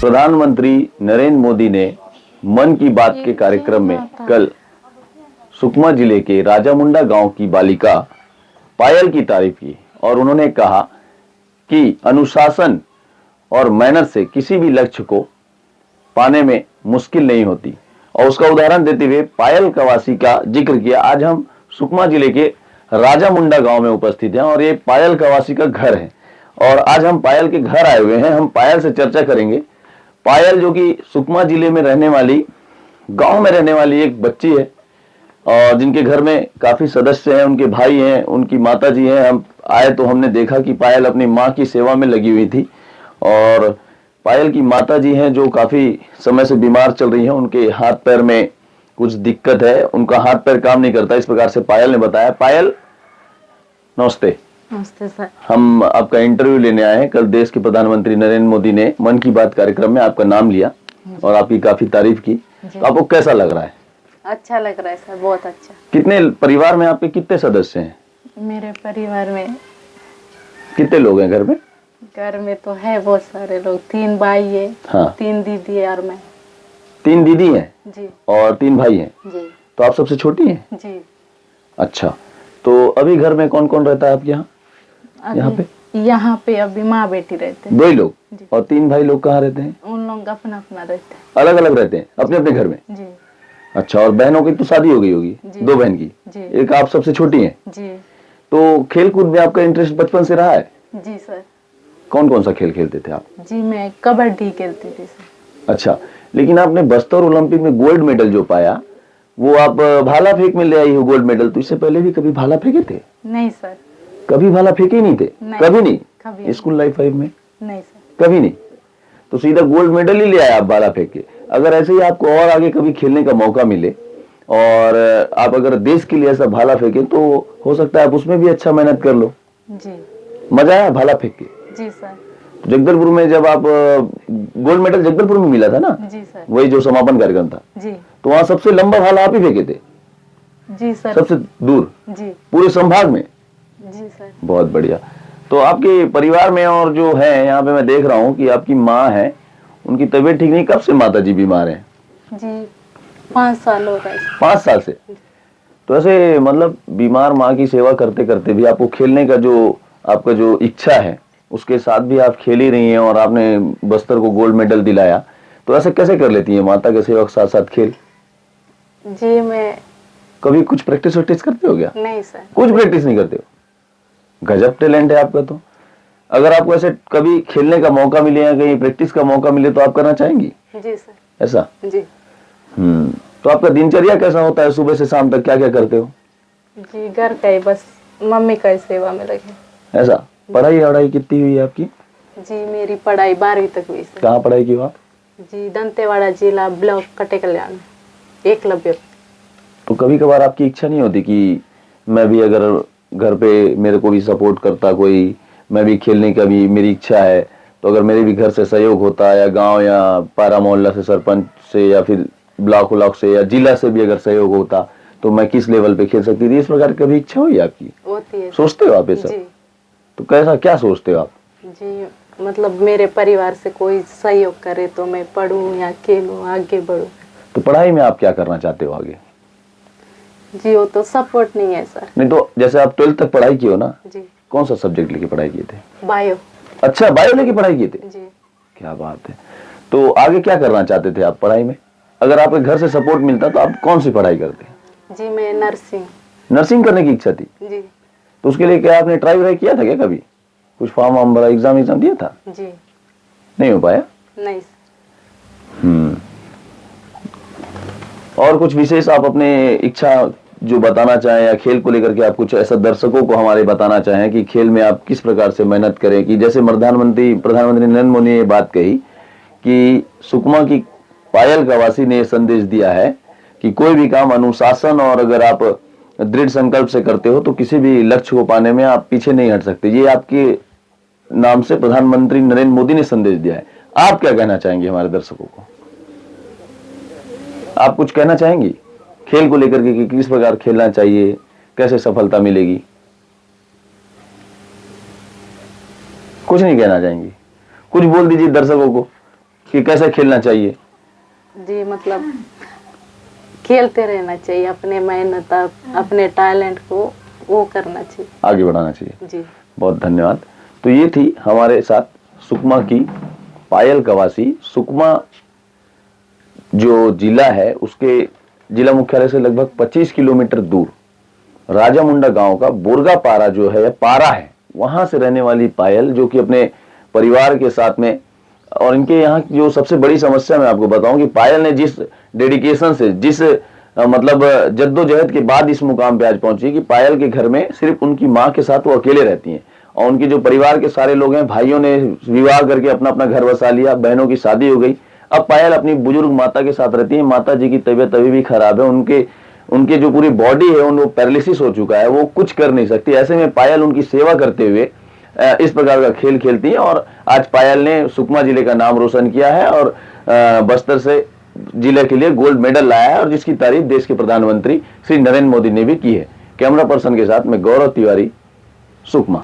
प्रधानमंत्री नरेंद्र मोदी ने मन की बात के कार्यक्रम में कल सुकमा जिले के राजामुंडा गांव की बालिका पायल की तारीफ की और उन्होंने कहा कि अनुशासन और मेहनत से किसी भी लक्ष्य को पाने में मुश्किल नहीं होती और उसका उदाहरण देते हुए पायल कवासी का जिक्र किया। आज हम सुकमा जिले के राजामुंडा गांव में उपस्थित हैं और ये पायल कवासी का घर है और आज हम पायल के घर आए हुए हैं। हम पायल से चर्चा करेंगे। पायल जो कि सुकमा जिले में रहने वाली, गांव में रहने वाली एक बच्ची है और जिनके घर में काफी सदस्य हैं, उनके भाई हैं, उनकी माता जी हैं। हम आए तो हमने देखा कि पायल अपनी माँ की सेवा में लगी हुई थी और पायल की माता जी हैं जो काफी समय से बीमार चल रही हैं। उनके हाथ पैर में कुछ दिक्कत है, उनका हाथ पैर काम नहीं करता, इस प्रकार से पायल ने बताया। पायल नमस्ते। नमस्ते सर। हम आपका इंटरव्यू लेने आए हैं। कल देश के प्रधानमंत्री नरेंद्र मोदी ने मन की बात कार्यक्रम में आपका नाम लिया और आपकी काफी तारीफ की, तो आपको कैसा लग रहा है? अच्छा लग रहा है सर, बहुत अच्छा। कितने परिवार में आपके कितने सदस्य हैं? मेरे परिवार में कितने लोग हैं घर में? घर में तो है बहुत सारे लोग, 3 भाई है। हाँ। 3 दीदी है और मैं। 3 दीदी हैं जी। और 3 भाई हैं जी। तो आप सबसे छोटी हैं? जी। अच्छा, तो अभी घर में कौन कौन रहता है आपके यहाँ? यहाँ पे अभी माँ बेटी रहते हैं। 2 ही लोग और 3 भाई लोग कहाँ रहते हैं? उन लोग अपना अपना रहते हैं, अलग अलग रहते हैं अपने अपने घर में। जी। अच्छा, और बहनों की तो शादी हो गई होगी? 2 बहन की। जी। एक आप सबसे छोटी हैं? जी। तो खेल कूद में आपका इंटरेस्ट बचपन से रहा है? जी सर। कौन कौन सा खेल खेलते थे आप? जी मैं कबड्डी खेलती थी सर। अच्छा, लेकिन आपने बस्तर ओलंपिक में गोल्ड मेडल जो पाया वो आप भाला फेंक में ले आई हो गोल्ड मेडल, तो इससे पहले भी कभी भाला फेंके थे? नहीं सर। कभी भाला फेंके ही नहीं थे? नहीं, कभी नहीं? कभी स्कूल लाइफ में? नहीं सर, कभी नहीं। तो सीधा गोल्ड मेडल ही ले आए आप भाला फेंक के। अगर ऐसे ही आपको और आगे कभी खेलने का मौका मिले और आप अगर देश के लिए ऐसा भाला फेंके तो हो सकता है आप उसमें भी अच्छा मेहनत कर लो। जी। मजा आया भाला फेंक के? जी सर। जगदलपुर में जब आप गोल्ड मेडल जगदलपुर में मिला था ना? जी सर। वही जो समापन कार्यक्रम था, जी। तो वहाँ सबसे लंबा भाला आप ही फेंके थे? जी सर। सबसे दूर? जी। पूरे संभाग में? जी सर। बहुत बढ़िया। तो आपके परिवार में और जो है यहाँ पे मैं देख रहा हूँ कि आपकी माँ है, उनकी तबीयत ठीक नहीं। कब से माता जी बीमार है? जी 5 साल हो गए। 5 साल से? तो ऐसे मतलब बीमार माँ की सेवा करते करते भी आपको खेलने का जो आपका जो इच्छा है उसके साथ भी आप खेल ही रही हैं और आपने बस्तर को गोल्ड मेडल दिलाया, तो ऐसे कैसे कर लेती है माता के सेवा के साथ साथ खेल? जी मैं कभी कुछ प्रैक्टिस वैक्टिस करते हो क्या? नहीं सर। कुछ प्रैक्टिस नहीं करते हो? गजब टैलेंट है आपका। तो अगर आपको ऐसे कभी खेलने का मौका मिले या कहीं प्रैक्टिस का मौका मिले तो आप करना चाहेंगी? जी सर। ऐसा? जी। तो आपका दिनचर्या कैसा होता है? सुबह से शाम तक क्या क्या करते हो? जी घर का ही, बस मम्मी का ही सेवा में लगे। ऐसा? पढ़ाई वढ़ाई कितनी हुई है आपकी? जी मेरी पढ़ाई 12वीं तक हुई सर। कहाँ पढ़ाई की आप? जी दंतेवाड़ा जिला ब्लॉक कटे कल्याण एकलव्य। तो कभी कभार आपकी इच्छा नहीं होती कि मैं भी अगर घर पे मेरे को भी सपोर्ट करता कोई, मैं भी खेलने का भी मेरी इच्छा है, तो अगर मेरे भी घर से सहयोग होता या गांव या पारा मोहल्ला से, सरपंच से या फिर ब्लॉक व्लॉक से या जिला से भी अगर सहयोग होता तो मैं किस लेवल पे खेल सकती थी? इस प्रकार की कभी इच्छा हुई आपकी? होती है। सोचते हो आप ये सब? तो कैसा क्या सोचते हो आप? जी मतलब मेरे परिवार से कोई सहयोग करे तो मैं पढ़ूं या खेलूं, आगे बढ़ूं। तो पढ़ाई में आप क्या करना चाहते हो आगे? जी वो तो सपोर्ट नहीं है सर। नहीं तो जैसे आप 12th तक पढ़ाई की हो ना? जी। कौन सा सब्जेक्ट लेके पढ़ाई किए थे? बायो। अच्छा, बायो लेके पढ़ाई किए थे? जी। क्या बात है। तो आगे क्या करना चाहते थे आप पढ़ाई में? अगर आपके घर से सपोर्ट मिलता तो आप कौन सी पढ़ाई करते? जी मैं नर्सिंग करने की इच्छा थी? जी। तो उसके लिए क्या आपने ट्राई किया था क्या कभी? कुछ फॉर्म वार्म भरा, एग्जाम दिया था? जी। नहीं हो पाया? नहीं। और कुछ विशेष आप अपने इच्छा जो बताना चाहें या खेल को लेकर के आप कुछ ऐसा दर्शकों को हमारे बताना चाहें कि खेल में आप किस प्रकार से मेहनत करें? कि जैसे प्रधानमंत्री नरेंद्र मोदी ने ये बात कही कि सुकमा की पायल कवासी ने संदेश दिया है कि कोई भी काम अनुशासन और अगर आप दृढ़ संकल्प से करते हो तो किसी भी लक्ष्य को पाने में आप पीछे नहीं हट सकते। ये आपके नाम से प्रधानमंत्री नरेंद्र मोदी ने संदेश दिया है। आप क्या कहना चाहेंगे हमारे दर्शकों को? आप कुछ कहना चाहेंगी खेल को लेकर के कि किस प्रकार खेलना चाहिए, कैसे सफलता मिलेगी? कुछ नहीं कहना चाहेंगी? कुछ बोल दीजिए दर्शकों को कि कैसे खेलना चाहिए? जी मतलब खेलते रहना चाहिए, अपने मेहनत अपने टैलेंट को वो करना चाहिए, आगे बढ़ाना चाहिए। जी। बहुत धन्यवाद। तो ये थी हमारे साथ सुकमा की पायल कवासी। सुकमा जो जिला है उसके जिला मुख्यालय से लगभग 25 किलोमीटर दूर राजामुंडा गांव का बोरगा पारा जो है, पारा है, वहां से रहने वाली पायल, जो कि अपने परिवार के साथ में, और इनके यहाँ की जो सबसे बड़ी समस्या मैं आपको बताऊं कि पायल ने जिस डेडिकेशन से, जिस मतलब जद्दोजहद के बाद इस मुकाम पे आज पहुंची कि पायल के घर में सिर्फ उनकी माँ के साथ वो अकेले रहती हैं, और उनके जो परिवार के सारे लोग हैं, भाइयों ने विवाह करके अपना अपना घर बसा लिया, बहनों की शादी हो गई। अब पायल अपनी बुजुर्ग माता के साथ रहती है। माता जी की तबीयत अभी भी खराब है, उनके जो पूरी बॉडी है उनको पैरालिसिस हो चुका है, वो कुछ कर नहीं सकती। ऐसे में पायल उनकी सेवा करते हुए इस प्रकार का खेल खेलती है, और आज पायल ने सुकमा जिले का नाम रोशन किया है और बस्तर से जिले के लिए गोल्ड मेडल लाया है, और जिसकी तारीफ देश के प्रधानमंत्री श्री नरेंद्र मोदी ने भी की है। कैमरा पर्सन के साथ मैं गौरव तिवारी, सुकमा।